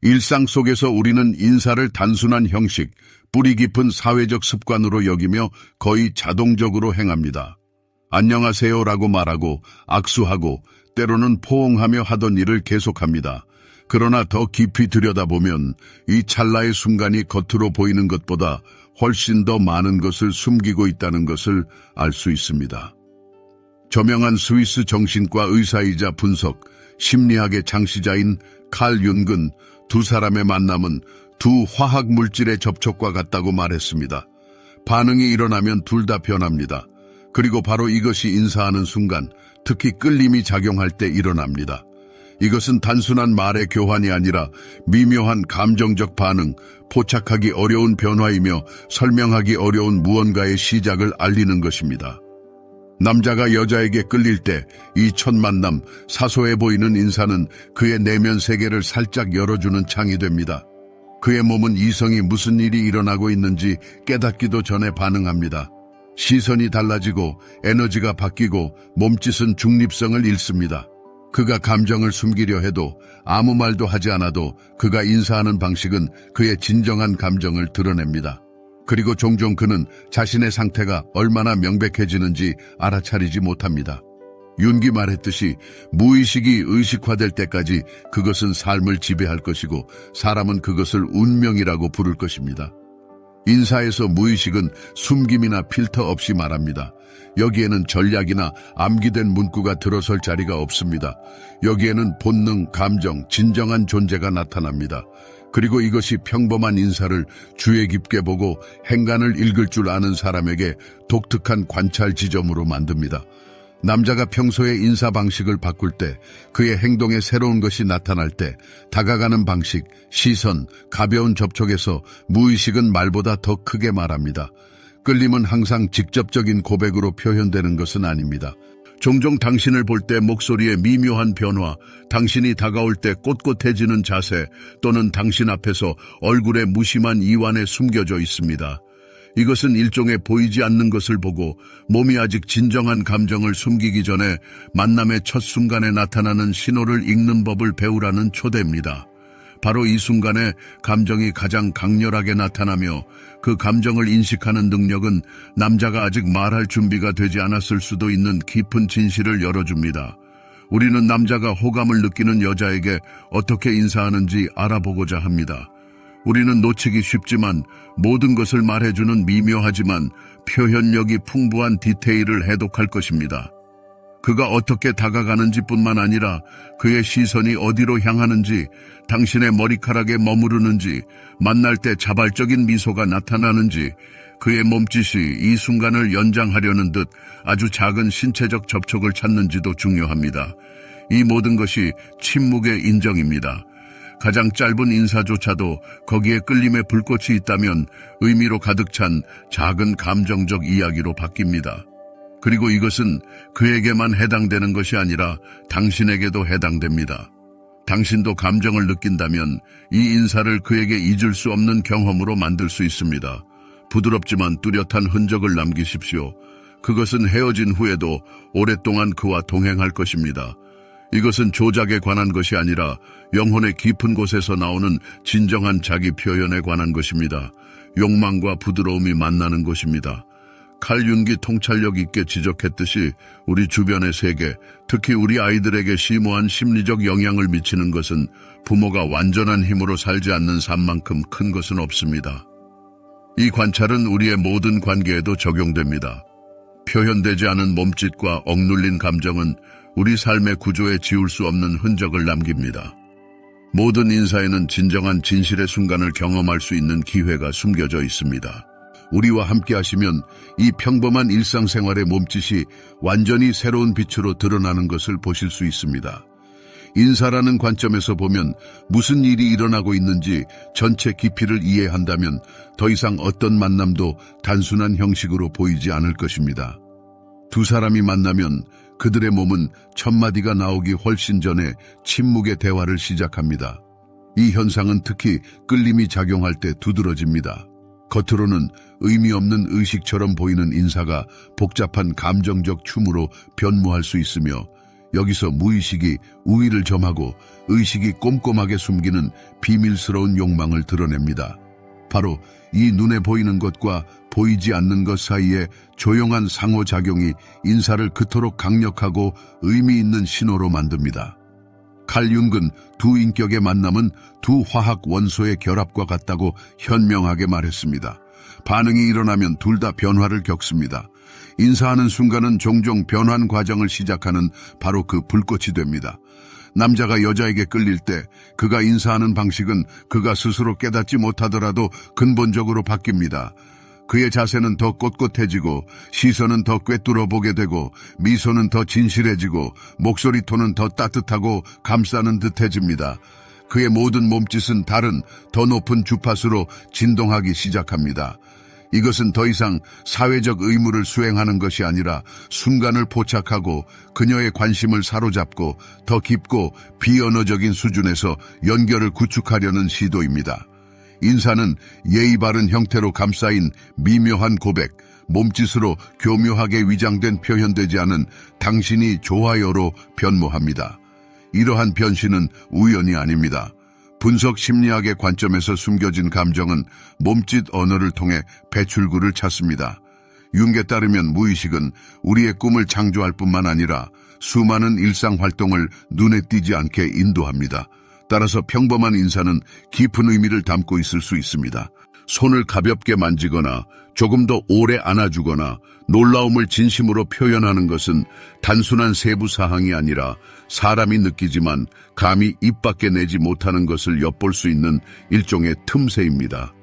일상 속에서 우리는 인사를 단순한 형식, 뿌리 깊은 사회적 습관으로 여기며 거의 자동적으로 행합니다. 안녕하세요라고 말하고 악수하고 때로는 포옹하며 하던 일을 계속합니다. 그러나 더 깊이 들여다보면 이 찰나의 순간이 겉으로 보이는 것보다 훨씬 더 많은 것을 숨기고 있다는 것을 알 수 있습니다. 저명한 스위스 정신과 의사이자 분석, 심리학의 창시자인 칼 융은 두 사람의 만남은 두 화학 물질의 접촉과 같다고 말했습니다. 반응이 일어나면 둘 다 변합니다. 그리고 바로 이것이 인사하는 순간, 특히 끌림이 작용할 때 일어납니다. 이것은 단순한 말의 교환이 아니라 미묘한 감정적 반응, 포착하기 어려운 변화이며 설명하기 어려운 무언가의 시작을 알리는 것입니다. 남자가 여자에게 끌릴 때 이 첫 만남, 사소해 보이는 인사는 그의 내면 세계를 살짝 열어주는 창이 됩니다. 그의 몸은 이성이 무슨 일이 일어나고 있는지 깨닫기도 전에 반응합니다. 시선이 달라지고 에너지가 바뀌고 몸짓은 중립성을 잃습니다. 그가 감정을 숨기려 해도 아무 말도 하지 않아도 그가 인사하는 방식은 그의 진정한 감정을 드러냅니다. 그리고 종종 그는 자신의 상태가 얼마나 명백해지는지 알아차리지 못합니다. 융이 말했듯이 무의식이 의식화될 때까지 그것은 삶을 지배할 것이고 사람은 그것을 운명이라고 부를 것입니다. 인사에서 무의식은 숨김이나 필터 없이 말합니다. 여기에는 전략이나 암기된 문구가 들어설 자리가 없습니다. 여기에는 본능, 감정, 진정한 존재가 나타납니다. 그리고 이것이 평범한 인사를 주의 깊게 보고 행간을 읽을 줄 아는 사람에게 독특한 관찰 지점으로 만듭니다. 남자가 평소의 인사 방식을 바꿀 때, 그의 행동에 새로운 것이 나타날 때, 다가가는 방식, 시선, 가벼운 접촉에서 무의식은 말보다 더 크게 말합니다. 끌림은 항상 직접적인 고백으로 표현되는 것은 아닙니다. 종종 당신을 볼 때 목소리의 미묘한 변화, 당신이 다가올 때 꼿꼿해지는 자세, 또는 당신 앞에서 얼굴에 무심한 이완에 숨겨져 있습니다. 이것은 일종의 보이지 않는 것을 보고 몸이 아직 진정한 감정을 숨기기 전에 만남의 첫 순간에 나타나는 신호를 읽는 법을 배우라는 초대입니다. 바로 이 순간에 감정이 가장 강렬하게 나타나며 그 감정을 인식하는 능력은 남자가 아직 말할 준비가 되지 않았을 수도 있는 깊은 진실을 열어줍니다. 우리는 남자가 호감을 느끼는 여자에게 어떻게 인사하는지 알아보고자 합니다. 우리는 놓치기 쉽지만 모든 것을 말해주는 미묘하지만 표현력이 풍부한 디테일을 해독할 것입니다. 그가 어떻게 다가가는지 뿐만 아니라 그의 시선이 어디로 향하는지, 당신의 머리카락에 머무르는지, 만날 때 자발적인 미소가 나타나는지, 그의 몸짓이 이 순간을 연장하려는 듯 아주 작은 신체적 접촉을 찾는지도 중요합니다. 이 모든 것이 침묵의 인정입니다. 가장 짧은 인사조차도 거기에 끌림의 불꽃이 있다면 의미로 가득 찬 작은 감정적 이야기로 바뀝니다. 그리고 이것은 그에게만 해당되는 것이 아니라 당신에게도 해당됩니다. 당신도 감정을 느낀다면 이 인사를 그에게 잊을 수 없는 경험으로 만들 수 있습니다. 부드럽지만 뚜렷한 흔적을 남기십시오. 그것은 헤어진 후에도 오랫동안 그와 동행할 것입니다. 이것은 조작에 관한 것이 아니라 영혼의 깊은 곳에서 나오는 진정한 자기 표현에 관한 것입니다. 욕망과 부드러움이 만나는 곳입니다. 칼 융이 통찰력 있게 지적했듯이 우리 주변의 세계, 특히 우리 아이들에게 심오한 심리적 영향을 미치는 것은 부모가 완전한 힘으로 살지 않는 삶만큼 큰 것은 없습니다. 이 관찰은 우리의 모든 관계에도 적용됩니다. 표현되지 않은 몸짓과 억눌린 감정은 우리 삶의 구조에 지울 수 없는 흔적을 남깁니다. 모든 인사에는 진정한 진실의 순간을 경험할 수 있는 기회가 숨겨져 있습니다. 우리와 함께 하시면 이 평범한 일상생활의 몸짓이 완전히 새로운 빛으로 드러나는 것을 보실 수 있습니다. 인사라는 관점에서 보면 무슨 일이 일어나고 있는지 전체 깊이를 이해한다면 더 이상 어떤 만남도 단순한 형식으로 보이지 않을 것입니다. 두 사람이 만나면 그들의 몸은 첫 마디가 나오기 훨씬 전에 침묵의 대화를 시작합니다. 이 현상은 특히 끌림이 작용할 때 두드러집니다. 겉으로는 의미 없는 의식처럼 보이는 인사가 복잡한 감정적 춤으로 변모할 수 있으며 여기서 무의식이 우위를 점하고 의식이 꼼꼼하게 숨기는 비밀스러운 욕망을 드러냅니다. 바로 이 눈에 보이는 것과 보이지 않는 것 사이에 조용한 상호작용이 인사를 그토록 강력하고 의미 있는 신호로 만듭니다. 칼 융은 두 인격의 만남은 두 화학 원소의 결합과 같다고 현명하게 말했습니다. 반응이 일어나면 둘 다 변화를 겪습니다. 인사하는 순간은 종종 변환 과정을 시작하는 바로 그 불꽃이 됩니다. 남자가 여자에게 끌릴 때 그가 인사하는 방식은 그가 스스로 깨닫지 못하더라도 근본적으로 바뀝니다. 그의 자세는 더 꼿꼿해지고 시선은 더 꿰뚫어 보게 되고 미소는 더 진실해지고 목소리 톤은 더 따뜻하고 감싸는 듯해집니다. 그의 모든 몸짓은 다른 더 높은 주파수로 진동하기 시작합니다. 이것은 더 이상 사회적 의무를 수행하는 것이 아니라 순간을 포착하고 그녀의 관심을 사로잡고 더 깊고 비언어적인 수준에서 연결을 구축하려는 시도입니다. 인사는 예의 바른 형태로 감싸인 미묘한 고백, 몸짓으로 교묘하게 위장된 표현되지 않은 당신이 좋아요로 변모합니다. 이러한 변신은 우연이 아닙니다. 분석 심리학의 관점에서 숨겨진 감정은 몸짓 언어를 통해 배출구를 찾습니다. 융에 따르면 무의식은 우리의 꿈을 창조할 뿐만 아니라 수많은 일상 활동을 눈에 띄지 않게 인도합니다. 따라서 평범한 인사는 깊은 의미를 담고 있을 수 있습니다. 손을 가볍게 만지거나 조금 더 오래 안아주거나 놀라움을 진심으로 표현하는 것은 단순한 세부 사항이 아니라 사람이 느끼지만 감히 입 밖에 내지 못하는 것을 엿볼 수 있는 일종의 틈새입니다.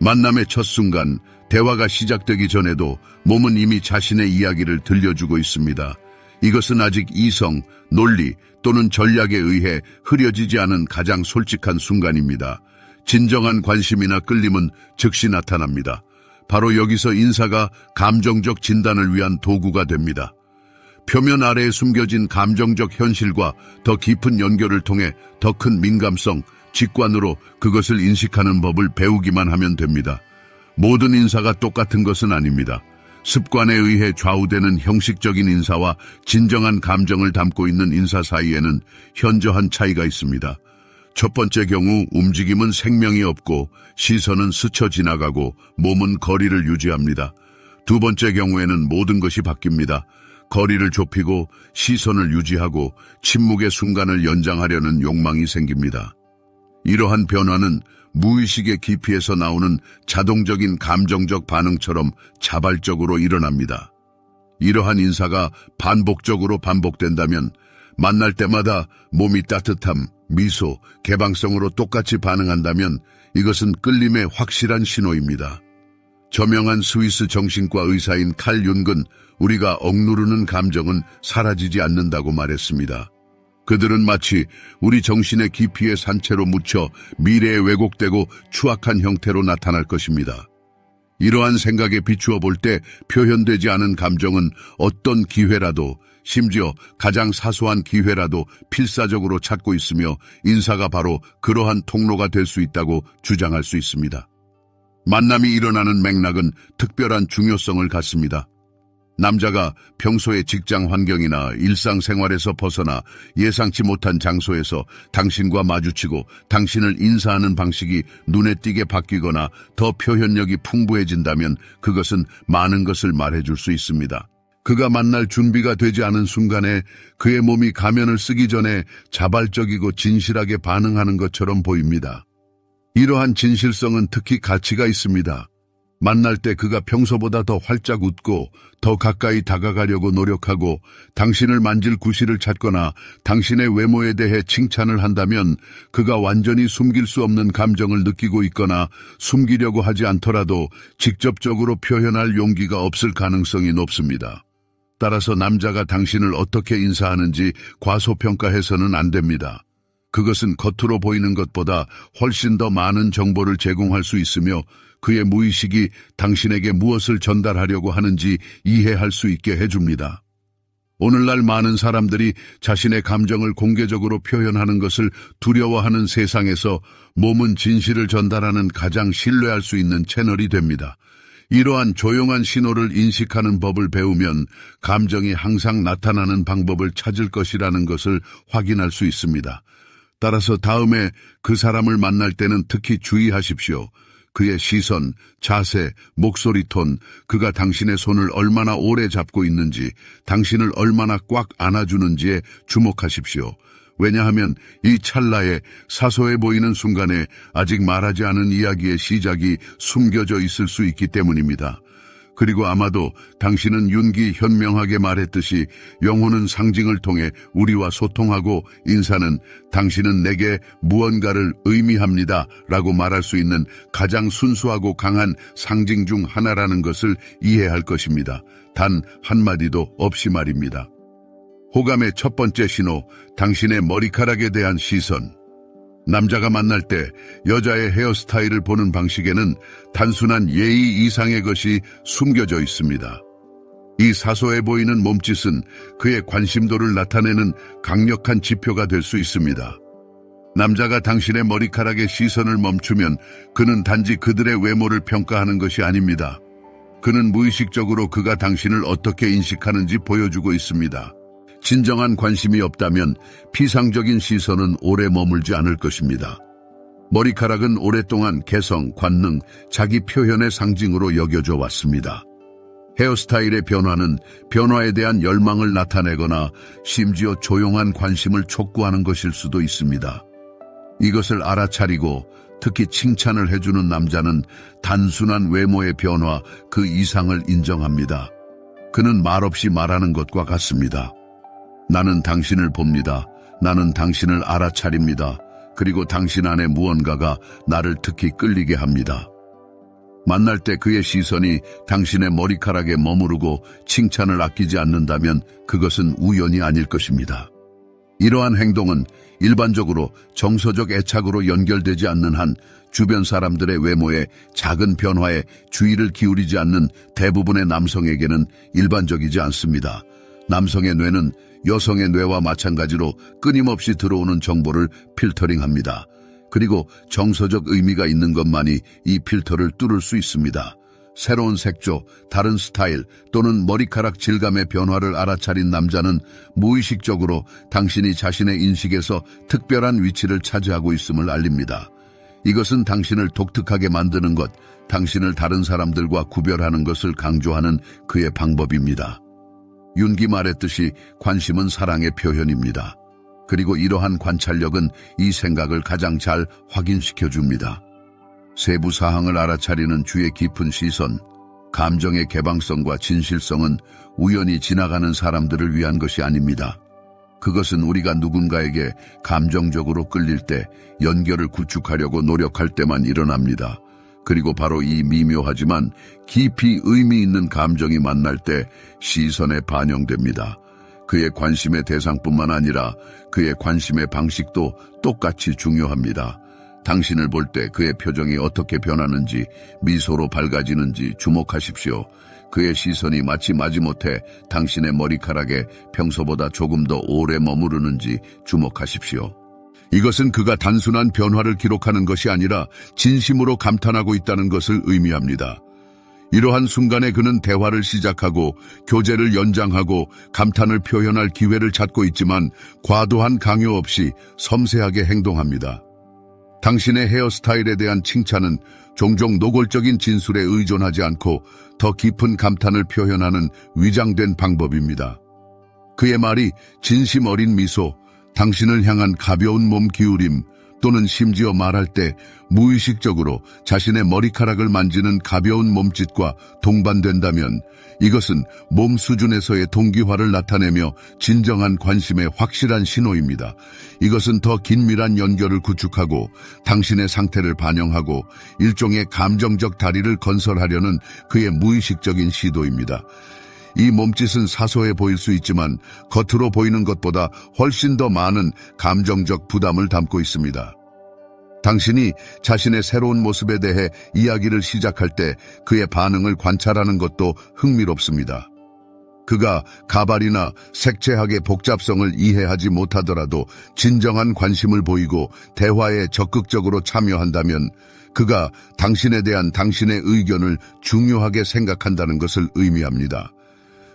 만남의 첫 순간, 대화가 시작되기 전에도 몸은 이미 자신의 이야기를 들려주고 있습니다. 이것은 아직 이성, 논리 또는 전략에 의해 흐려지지 않은 가장 솔직한 순간입니다. 진정한 관심이나 끌림은 즉시 나타납니다. 바로 여기서 인사가 감정적 진단을 위한 도구가 됩니다. 표면 아래에 숨겨진 감정적 현실과 더 깊은 연결을 통해 더 큰 민감성, 직관으로 그것을 인식하는 법을 배우기만 하면 됩니다. 모든 인사가 똑같은 것은 아닙니다. 습관에 의해 좌우되는 형식적인 인사와 진정한 감정을 담고 있는 인사 사이에는 현저한 차이가 있습니다. 첫 번째 경우 움직임은 생명이 없고 시선은 스쳐 지나가고 몸은 거리를 유지합니다. 두 번째 경우에는 모든 것이 바뀝니다. 거리를 좁히고 시선을 유지하고 침묵의 순간을 연장하려는 욕망이 생깁니다. 이러한 변화는 무의식의 깊이에서 나오는 자동적인 감정적 반응처럼 자발적으로 일어납니다. 이러한 인사가 반복적으로 반복된다면 만날 때마다 몸이 따뜻함, 미소, 개방성으로 똑같이 반응한다면 이것은 끌림의 확실한 신호입니다. 저명한 스위스 정신과 의사인 칼 융은 우리가 억누르는 감정은 사라지지 않는다고 말했습니다. 그들은 마치 우리 정신의 깊이에 산채로 묻혀 미래에 왜곡되고 추악한 형태로 나타날 것입니다. 이러한 생각에 비추어 볼 때 표현되지 않은 감정은 어떤 기회라도, 심지어 가장 사소한 기회라도 필사적으로 찾고 있으며 인사가 바로 그러한 통로가 될 수 있다고 주장할 수 있습니다. 만남이 일어나는 맥락은 특별한 중요성을 갖습니다. 남자가 평소의 직장 환경이나 일상생활에서 벗어나 예상치 못한 장소에서 당신과 마주치고 당신을 인사하는 방식이 눈에 띄게 바뀌거나 더 표현력이 풍부해진다면 그것은 많은 것을 말해줄 수 있습니다. 그가 만날 준비가 되지 않은 순간에 그의 몸이 가면을 쓰기 전에 자발적이고 진실하게 반응하는 것처럼 보입니다. 이러한 진실성은 특히 가치가 있습니다. 만날 때 그가 평소보다 더 활짝 웃고 더 가까이 다가가려고 노력하고 당신을 만질 구실을 찾거나 당신의 외모에 대해 칭찬을 한다면 그가 완전히 숨길 수 없는 감정을 느끼고 있거나 숨기려고 하지 않더라도 직접적으로 표현할 용기가 없을 가능성이 높습니다. 따라서 남자가 당신을 어떻게 인사하는지 과소평가해서는 안 됩니다. 그것은 겉으로 보이는 것보다 훨씬 더 많은 정보를 제공할 수 있으며 그의 무의식이 당신에게 무엇을 전달하려고 하는지 이해할 수 있게 해줍니다. 오늘날 많은 사람들이 자신의 감정을 공개적으로 표현하는 것을 두려워하는 세상에서 몸은 진실을 전달하는 가장 신뢰할 수 있는 채널이 됩니다. 이러한 조용한 신호를 인식하는 법을 배우면 감정이 항상 나타나는 방법을 찾을 것이라는 것을 확인할 수 있습니다. 따라서 다음에 그 사람을 만날 때는 특히 주의하십시오. 그의 시선, 자세, 목소리 톤, 그가 당신의 손을 얼마나 오래 잡고 있는지, 당신을 얼마나 꽉 안아주는지에 주목하십시오. 왜냐하면 이 찰나에 사소해 보이는 순간에 아직 말하지 않은 이야기의 시작이 숨겨져 있을 수 있기 때문입니다. 그리고 아마도 당신은 윤기 현명하게 말했듯이 영혼은 상징을 통해 우리와 소통하고 인사는 당신은 내게 무언가를 의미합니다 라고 말할 수 있는 가장 순수하고 강한 상징 중 하나라는 것을 이해할 것입니다. 단 한마디도 없이 말입니다. 호감의 첫 번째 신호, 당신의 머리카락에 대한 시선. 남자가 만날 때 여자의 헤어스타일을 보는 방식에는 단순한 예의 이상의 것이 숨겨져 있습니다. 이 사소해 보이는 몸짓은 그의 관심도를 나타내는 강력한 지표가 될 수 있습니다. 남자가 당신의 머리카락에 시선을 멈추면 그는 단지 그들의 외모를 평가하는 것이 아닙니다. 그는 무의식적으로 그가 당신을 어떻게 인식하는지 보여주고 있습니다. 진정한 관심이 없다면 피상적인 시선은 오래 머물지 않을 것입니다. 머리카락은 오랫동안 개성, 관능, 자기 표현의 상징으로 여겨져 왔습니다. 헤어스타일의 변화는 변화에 대한 열망을 나타내거나 심지어 조용한 관심을 촉구하는 것일 수도 있습니다. 이것을 알아차리고 특히 칭찬을 해주는 남자는 단순한 외모의 변화 그 이상을 인정합니다. 그는 말없이 말하는 것과 같습니다. 나는 당신을 봅니다. 나는 당신을 알아차립니다. 그리고 당신 안에 무언가가 나를 특히 끌리게 합니다. 만날 때 그의 시선이 당신의 머리카락에 머무르고 칭찬을 아끼지 않는다면 그것은 우연이 아닐 것입니다. 이러한 행동은 일반적으로 정서적 애착으로 연결되지 않는 한 주변 사람들의 외모에 작은 변화에 주의를 기울이지 않는 대부분의 남성에게는 일반적이지 않습니다. 남성의 뇌는 여성의 뇌와 마찬가지로 끊임없이 들어오는 정보를 필터링합니다. 그리고 정서적 의미가 있는 것만이 이 필터를 뚫을 수 있습니다. 새로운 색조, 다른 스타일 또는 머리카락 질감의 변화를 알아차린 남자는 무의식적으로 당신이 자신의 인식에서 특별한 위치를 차지하고 있음을 알립니다. 이것은 당신을 독특하게 만드는 것, 당신을 다른 사람들과 구별하는 것을 강조하는 그의 방법입니다. 윤기 말했듯이 관심은 사랑의 표현입니다. 그리고 이러한 관찰력은 이 생각을 가장 잘 확인시켜줍니다. 세부 사항을 알아차리는 주의 깊은 시선, 감정의 개방성과 진실성은 우연히 지나가는 사람들을 위한 것이 아닙니다. 그것은 우리가 누군가에게 감정적으로 끌릴 때 연결을 구축하려고 노력할 때만 일어납니다. 그리고 바로 이 미묘하지만 깊이 의미 있는 감정이 만날 때 시선에 반영됩니다. 그의 관심의 대상뿐만 아니라 그의 관심의 방식도 똑같이 중요합니다. 당신을 볼 때 그의 표정이 어떻게 변하는지, 미소로 밝아지는지 주목하십시오. 그의 시선이 마치 마지못해 당신의 머리카락에 평소보다 조금 더 오래 머무르는지 주목하십시오. 이것은 그가 단순한 변화를 기록하는 것이 아니라 진심으로 감탄하고 있다는 것을 의미합니다. 이러한 순간에 그는 대화를 시작하고 교제를 연장하고 감탄을 표현할 기회를 찾고 있지만 과도한 강요 없이 섬세하게 행동합니다. 당신의 헤어스타일에 대한 칭찬은 종종 노골적인 진술에 의존하지 않고 더 깊은 감탄을 표현하는 위장된 방법입니다. 그의 말이 진심 어린 미소, 당신을 향한 가벼운 몸 기울임 또는 심지어 말할 때 무의식적으로 자신의 머리카락을 만지는 가벼운 몸짓과 동반된다면 이것은 몸 수준에서의 동기화를 나타내며 진정한 관심의 확실한 신호입니다. 이것은 더 긴밀한 연결을 구축하고 당신의 상태를 반영하고 일종의 감정적 다리를 건설하려는 그의 무의식적인 시도입니다. 이 몸짓은 사소해 보일 수 있지만 겉으로 보이는 것보다 훨씬 더 많은 감정적 부담을 담고 있습니다. 당신이 자신의 새로운 모습에 대해 이야기를 시작할 때 그의 반응을 관찰하는 것도 흥미롭습니다. 그가 가발이나 색채학의 복잡성을 이해하지 못하더라도 진정한 관심을 보이고 대화에 적극적으로 참여한다면 그가 당신에 대한 당신의 의견을 중요하게 생각한다는 것을 의미합니다.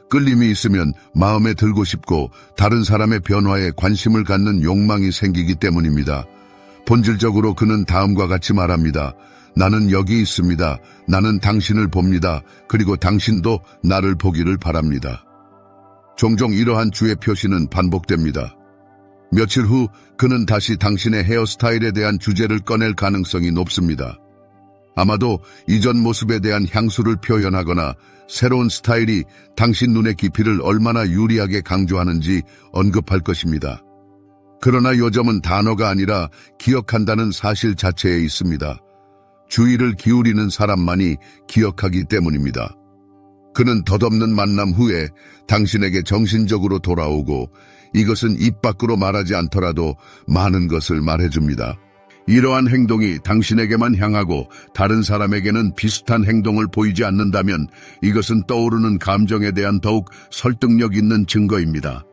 끌림이 있으면 마음에 들고 싶고 다른 사람의 변화에 관심을 갖는 욕망이 생기기 때문입니다. 본질적으로 그는 다음과 같이 말합니다. 나는 여기 있습니다. 나는 당신을 봅니다. 그리고 당신도 나를 보기를 바랍니다. 종종 이러한 주의 표시는 반복됩니다. 며칠 후 그는 다시 당신의 헤어스타일에 대한 주제를 꺼낼 가능성이 높습니다. 아마도 이전 모습에 대한 향수를 표현하거나 새로운 스타일이 당신 눈의 깊이를 얼마나 유리하게 강조하는지 언급할 것입니다. 그러나 요점은 단어가 아니라 기억한다는 사실 자체에 있습니다. 주의를 기울이는 사람만이 기억하기 때문입니다. 그는 덧없는 만남 후에 당신에게 정신적으로 돌아오고 이것은 입 밖으로 말하지 않더라도 많은 것을 말해줍니다. 이러한 행동이 당신에게만 향하고 다른 사람에게는 비슷한 행동을 보이지 않는다면 이것은 떠오르는 감정에 대한 더욱 설득력 있는 증거입니다.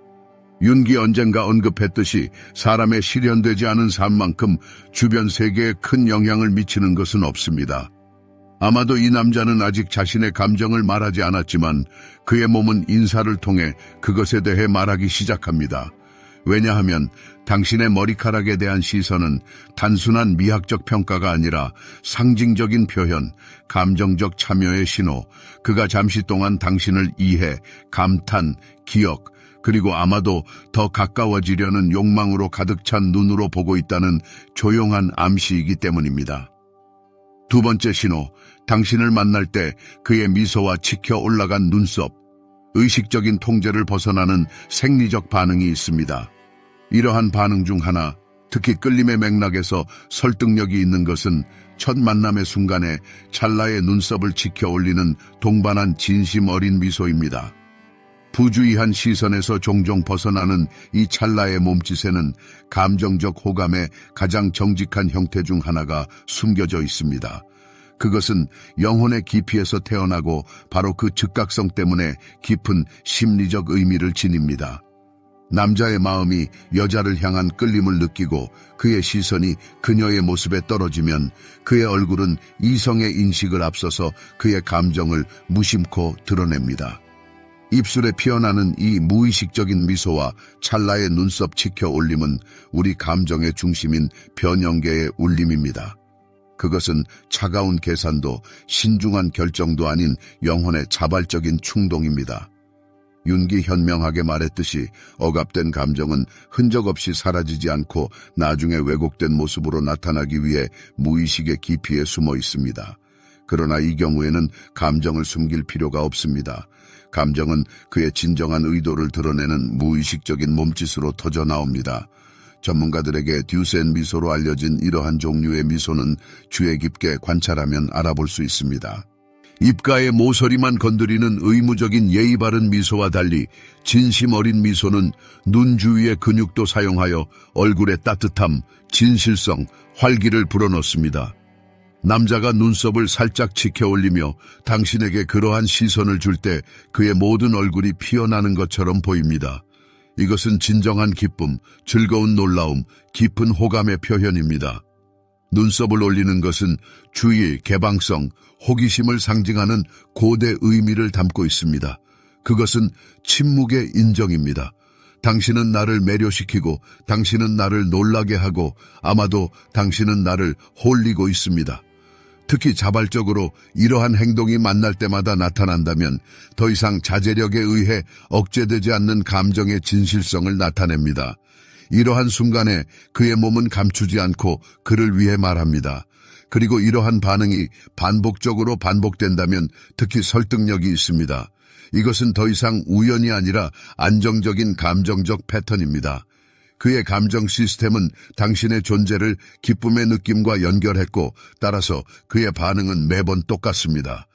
윤기 언젠가 언급했듯이 사람의 실현되지 않은 삶만큼 주변 세계에 큰 영향을 미치는 것은 없습니다. 아마도 이 남자는 아직 자신의 감정을 말하지 않았지만 그의 몸은 인사를 통해 그것에 대해 말하기 시작합니다. 왜냐하면 당신의 머리카락에 대한 시선은 단순한 미학적 평가가 아니라 상징적인 표현, 감정적 참여의 신호, 그가 잠시 동안 당신을 이해, 감탄, 기억, 그리고 아마도 더 가까워지려는 욕망으로 가득 찬 눈으로 보고 있다는 조용한 암시이기 때문입니다. 두 번째 신호, 당신을 만날 때 그의 미소와 치켜 올라간 눈썹, 의식적인 통제를 벗어나는 생리적 반응이 있습니다. 이러한 반응 중 하나, 특히 끌림의 맥락에서 설득력이 있는 것은 첫 만남의 순간에 찰나의 눈썹을 치켜 올리는 동반한 진심 어린 미소입니다. 부주의한 시선에서 종종 벗어나는 이 찰나의 몸짓에는 감정적 호감의 가장 정직한 형태 중 하나가 숨겨져 있습니다. 그것은 영혼의 깊이에서 태어나고 바로 그 즉각성 때문에 깊은 심리적 의미를 지닙니다. 남자의 마음이 여자를 향한 끌림을 느끼고 그의 시선이 그녀의 모습에 떨어지면 그의 얼굴은 이성의 인식을 앞서서 그의 감정을 무심코 드러냅니다. 입술에 피어나는 이 무의식적인 미소와 찰나의 눈썹 치켜 올림은 우리 감정의 중심인 변형계의 울림입니다. 그것은 차가운 계산도 신중한 결정도 아닌 영혼의 자발적인 충동입니다. 윤기 현명하게 말했듯이 억압된 감정은 흔적 없이 사라지지 않고 나중에 왜곡된 모습으로 나타나기 위해 무의식의 깊이에 숨어 있습니다. 그러나 이 경우에는 감정을 숨길 필요가 없습니다. 감정은 그의 진정한 의도를 드러내는 무의식적인 몸짓으로 터져 나옵니다. 전문가들에게 듀센 미소로 알려진 이러한 종류의 미소는 주의 깊게 관찰하면 알아볼 수 있습니다. 입가의 모서리만 건드리는 의무적인 예의 바른 미소와 달리 진심 어린 미소는 눈 주위의 근육도 사용하여 얼굴의 따뜻함, 진실성, 활기를 불어넣습니다. 남자가 눈썹을 살짝 치켜 올리며 당신에게 그러한 시선을 줄 때 그의 모든 얼굴이 피어나는 것처럼 보입니다. 이것은 진정한 기쁨, 즐거운 놀라움, 깊은 호감의 표현입니다. 눈썹을 올리는 것은 주의, 개방성, 호기심을 상징하는 고대 의미를 담고 있습니다. 그것은 침묵의 인정입니다. 당신은 나를 매료시키고 당신은 나를 놀라게 하고 아마도 당신은 나를 홀리고 있습니다. 특히 자발적으로 이러한 행동이 만날 때마다 나타난다면 더 이상 자제력에 의해 억제되지 않는 감정의 진실성을 나타냅니다. 이러한 순간에 그의 몸은 감추지 않고 그를 위해 말합니다. 그리고 이러한 반응이 반복적으로 반복된다면 특히 설득력이 있습니다. 이것은 더 이상 우연이 아니라 안정적인 감정적 패턴입니다. 그의 감정 시스템은 당신의 존재를 기쁨의 느낌과 연결했고 따라서 그의 반응은 매번 똑같습니다.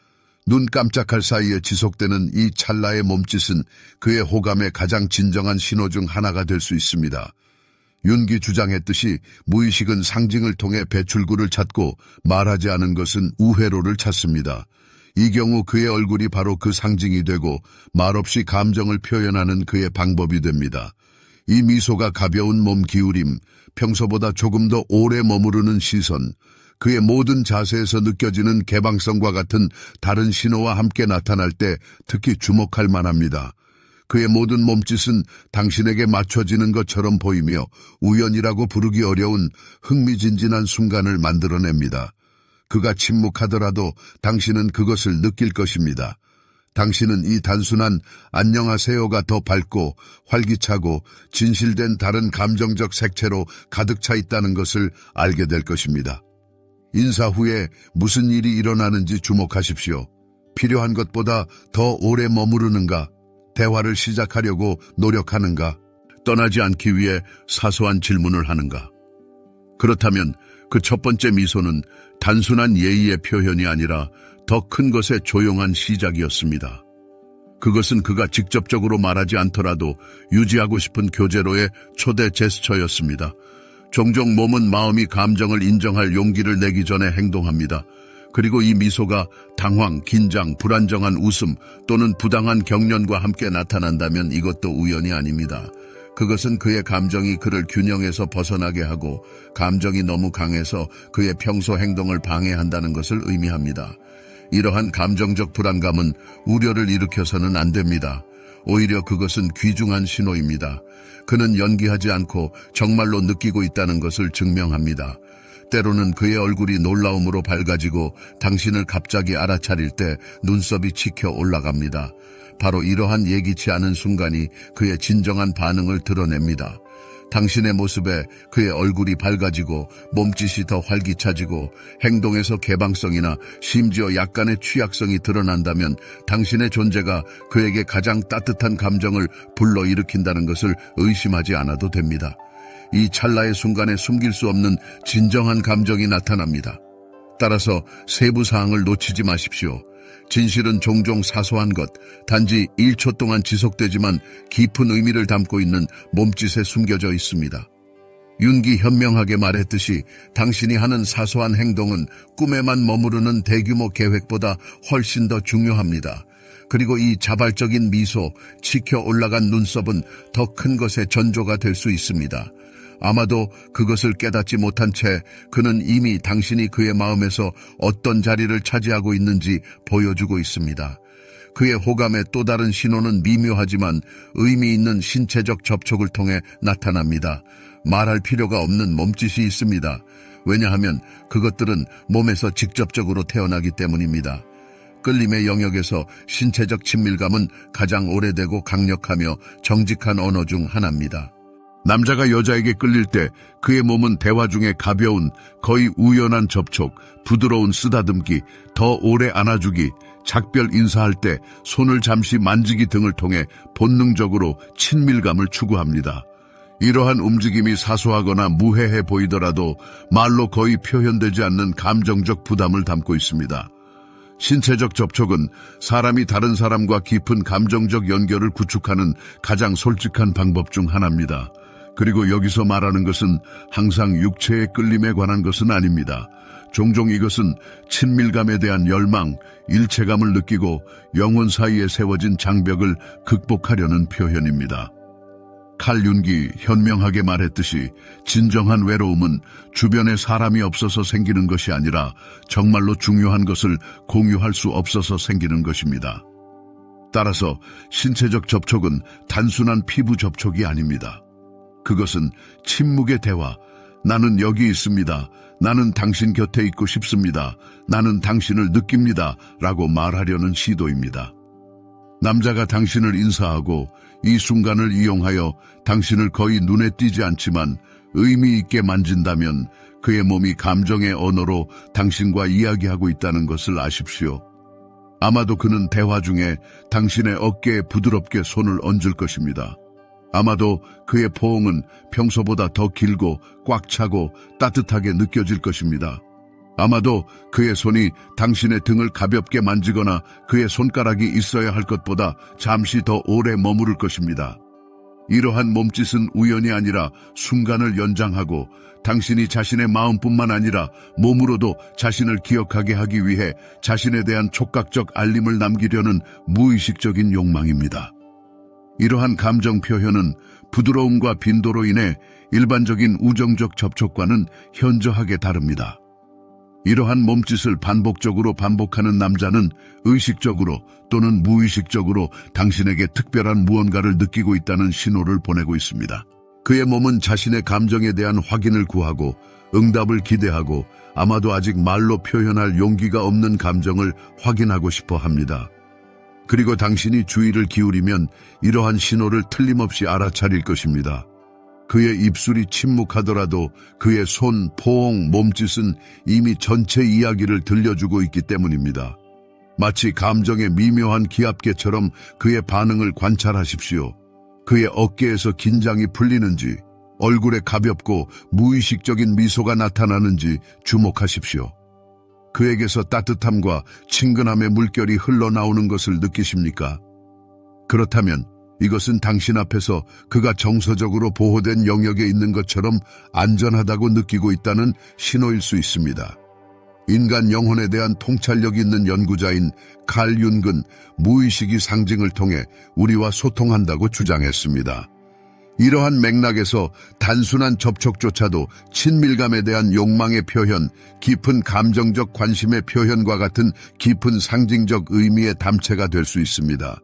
눈 깜짝할 사이에 지속되는 이 찰나의 몸짓은 그의 호감의 가장 진정한 신호 중 하나가 될 수 있습니다. 윤기 주장했듯이 무의식은 상징을 통해 배출구를 찾고 말하지 않은 것은 우회로를 찾습니다. 이 경우 그의 얼굴이 바로 그 상징이 되고 말없이 감정을 표현하는 그의 방법이 됩니다. 이 미소가 가벼운 몸 기울임, 평소보다 조금 더 오래 머무르는 시선, 그의 모든 자세에서 느껴지는 개방성과 같은 다른 신호와 함께 나타날 때 특히 주목할 만합니다. 그의 모든 몸짓은 당신에게 맞춰지는 것처럼 보이며 우연이라고 부르기 어려운 흥미진진한 순간을 만들어냅니다. 그가 침묵하더라도 당신은 그것을 느낄 것입니다. 당신은 이 단순한 안녕하세요가 더 밝고 활기차고 진실된 다른 감정적 색채로 가득 차 있다는 것을 알게 될 것입니다. 인사 후에 무슨 일이 일어나는지 주목하십시오. 필요한 것보다 더 오래 머무르는가? 대화를 시작하려고 노력하는가? 떠나지 않기 위해 사소한 질문을 하는가? 그렇다면 그 첫 번째 미소는 단순한 예의의 표현이 아니라 더 큰 것의 조용한 시작이었습니다. 그것은 그가 직접적으로 말하지 않더라도 유지하고 싶은 교제로의 초대 제스처였습니다. 종종 몸은 마음이 감정을 인정할 용기를 내기 전에 행동합니다. 그리고 이 미소가 당황, 긴장, 불안정한 웃음 또는 부당한 경련과 함께 나타난다면 이것도 우연이 아닙니다. 그것은 그의 감정이 그를 균형에서 벗어나게 하고 감정이 너무 강해서 그의 평소 행동을 방해한다는 것을 의미합니다. 이러한 감정적 불안감은 우려를 일으켜서는 안 됩니다. 오히려 그것은 귀중한 신호입니다. 그는 연기하지 않고 정말로 느끼고 있다는 것을 증명합니다. 때로는 그의 얼굴이 놀라움으로 밝아지고 당신을 갑자기 알아차릴 때 눈썹이 치켜 올라갑니다. 바로 이러한 예기치 않은 순간이 그의 진정한 반응을 드러냅니다. 당신의 모습에 그의 얼굴이 밝아지고 몸짓이 더 활기차지고 행동에서 개방성이나 심지어 약간의 취약성이 드러난다면 당신의 존재가 그에게 가장 따뜻한 감정을 불러일으킨다는 것을 의심하지 않아도 됩니다. 이 찰나의 순간에 숨길 수 없는 진정한 감정이 나타납니다. 따라서 세부 사항을 놓치지 마십시오. 진실은 종종 사소한 것, 단지 1초 동안 지속되지만 깊은 의미를 담고 있는 몸짓에 숨겨져 있습니다. 윤기 현명하게 말했듯이 당신이 하는 사소한 행동은 꿈에만 머무르는 대규모 계획보다 훨씬 더 중요합니다. 그리고 이 자발적인 미소, 치켜 올라간 눈썹은 더 큰 것의 전조가 될 수 있습니다. 아마도 그것을 깨닫지 못한 채 그는 이미 당신이 그의 마음에서 어떤 자리를 차지하고 있는지 보여주고 있습니다. 그의 호감의 또 다른 신호는 미묘하지만 의미 있는 신체적 접촉을 통해 나타납니다. 말할 필요가 없는 몸짓이 있습니다. 왜냐하면 그것들은 몸에서 직접적으로 태어나기 때문입니다. 끌림의 영역에서 신체적 친밀감은 가장 오래되고 강력하며 정직한 언어 중 하나입니다. 남자가 여자에게 끌릴 때 그의 몸은 대화 중에 가벼운, 거의 우연한 접촉, 부드러운 쓰다듬기, 더 오래 안아주기, 작별 인사할 때 손을 잠시 만지기 등을 통해 본능적으로 친밀감을 추구합니다. 이러한 움직임이 사소하거나 무해해 보이더라도 말로 거의 표현되지 않는 감정적 부담을 담고 있습니다. 신체적 접촉은 사람이 다른 사람과 깊은 감정적 연결을 구축하는 가장 솔직한 방법 중 하나입니다. 그리고 여기서 말하는 것은 항상 육체의 끌림에 관한 것은 아닙니다. 종종 이것은 친밀감에 대한 열망, 일체감을 느끼고 영혼 사이에 세워진 장벽을 극복하려는 표현입니다. 칼 윤기 현명하게 말했듯이 진정한 외로움은 주변에 사람이 없어서 생기는 것이 아니라 정말로 중요한 것을 공유할 수 없어서 생기는 것입니다. 따라서 신체적 접촉은 단순한 피부 접촉이 아닙니다. 그것은 침묵의 대화, 나는 여기 있습니다. 나는 당신 곁에 있고 싶습니다. 나는 당신을 느낍니다. 라고 말하려는 시도입니다. 남자가 당신을 인사하고 이 순간을 이용하여 당신을 거의 눈에 띄지 않지만 의미 있게 만진다면 그의 몸이 감정의 언어로 당신과 이야기하고 있다는 것을 아십시오. 아마도 그는 대화 중에 당신의 어깨에 부드럽게 손을 얹을 것입니다. 아마도 그의 포옹은 평소보다 더 길고 꽉 차고 따뜻하게 느껴질 것입니다. 아마도 그의 손이 당신의 등을 가볍게 만지거나 그의 손가락이 있어야 할 것보다 잠시 더 오래 머무를 것입니다. 이러한 몸짓은 우연이 아니라 순간을 연장하고 당신이 자신의 마음뿐만 아니라 몸으로도 자신을 기억하게 하기 위해 자신에 대한 촉각적 알림을 남기려는 무의식적인 욕망입니다. 이러한 감정 표현은 부드러움과 빈도로 인해 일반적인 우정적 접촉과는 현저하게 다릅니다. 이러한 몸짓을 반복적으로 반복하는 남자는 의식적으로 또는 무의식적으로 당신에게 특별한 무언가를 느끼고 있다는 신호를 보내고 있습니다. 그의 몸은 자신의 감정에 대한 확인을 구하고 응답을 기대하고 아마도 아직 말로 표현할 용기가 없는 감정을 확인하고 싶어 합니다. 그리고 당신이 주의를 기울이면 이러한 신호를 틀림없이 알아차릴 것입니다. 그의 입술이 침묵하더라도 그의 손, 포옹, 몸짓은 이미 전체 이야기를 들려주고 있기 때문입니다. 마치 감정의 미묘한 기압계처럼 그의 반응을 관찰하십시오. 그의 어깨에서 긴장이 풀리는지, 얼굴에 가볍고 무의식적인 미소가 나타나는지 주목하십시오. 그에게서 따뜻함과 친근함의 물결이 흘러나오는 것을 느끼십니까? 그렇다면 이것은 당신 앞에서 그가 정서적으로 보호된 영역에 있는 것처럼 안전하다고 느끼고 있다는 신호일 수 있습니다. 인간 영혼에 대한 통찰력 있는 연구자인 칼 융은 무의식이 상징을 통해 우리와 소통한다고 주장했습니다. 이러한 맥락에서 단순한 접촉조차도 친밀감에 대한 욕망의 표현, 깊은 감정적 관심의 표현과 같은 깊은 상징적 의미의 담체가 될 수 있습니다.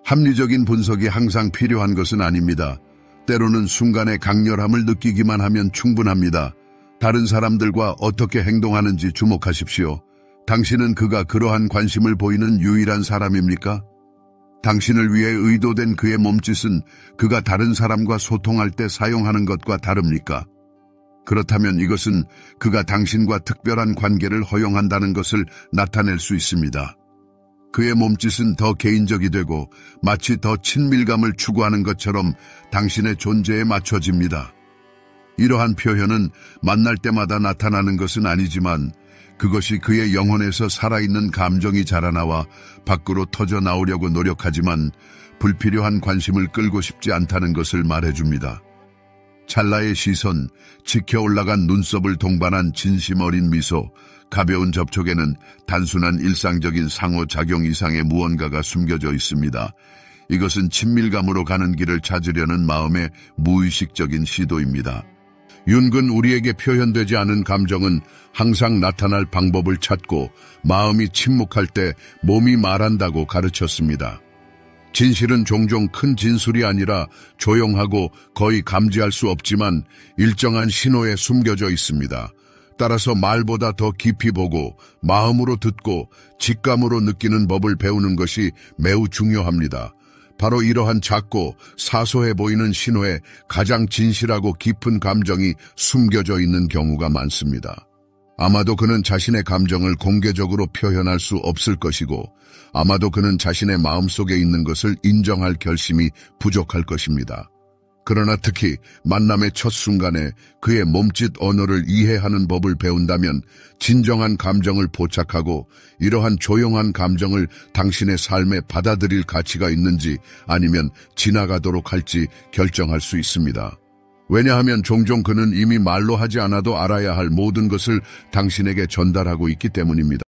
합리적인 분석이 항상 필요한 것은 아닙니다. 때로는 순간의 강렬함을 느끼기만 하면 충분합니다. 다른 사람들과 어떻게 행동하는지 주목하십시오. 당신은 그가 그러한 관심을 보이는 유일한 사람입니까? 당신을 위해 의도된 그의 몸짓은 그가 다른 사람과 소통할 때 사용하는 것과 다릅니까? 그렇다면 이것은 그가 당신과 특별한 관계를 허용한다는 것을 나타낼 수 있습니다. 그의 몸짓은 더 개인적이 되고 마치 더 친밀감을 추구하는 것처럼 당신의 존재에 맞춰집니다. 이러한 표현은 만날 때마다 나타나는 것은 아니지만 그것이 그의 영혼에서 살아있는 감정이 자라나와 밖으로 터져 나오려고 노력하지만 불필요한 관심을 끌고 싶지 않다는 것을 말해줍니다. 찰나의 시선, 지켜 올라간 눈썹을 동반한 진심 어린 미소, 가벼운 접촉에는 단순한 일상적인 상호작용 이상의 무언가가 숨겨져 있습니다. 이것은 친밀감으로 가는 길을 찾으려는 마음의 무의식적인 시도입니다. 융은 우리에게 표현되지 않은 감정은 항상 나타날 방법을 찾고 마음이 침묵할 때 몸이 말한다고 가르쳤습니다. 진실은 종종 큰 진술이 아니라 조용하고 거의 감지할 수 없지만 일정한 신호에 숨겨져 있습니다. 따라서 말보다 더 깊이 보고 마음으로 듣고 직감으로 느끼는 법을 배우는 것이 매우 중요합니다. 바로 이러한 작고 사소해 보이는 신호에 가장 진실하고 깊은 감정이 숨겨져 있는 경우가 많습니다. 아마도 그는 자신의 감정을 공개적으로 표현할 수 없을 것이고 아마도 그는 자신의 마음속에 있는 것을 인정할 결심이 부족할 것입니다. 그러나 특히 만남의 첫 순간에 그의 몸짓 언어를 이해하는 법을 배운다면 진정한 감정을 포착하고 이러한 조용한 감정을 당신의 삶에 받아들일 가치가 있는지 아니면 지나가도록 할지 결정할 수 있습니다. 왜냐하면 종종 그는 이미 말로 하지 않아도 알아야 할 모든 것을 당신에게 전달하고 있기 때문입니다.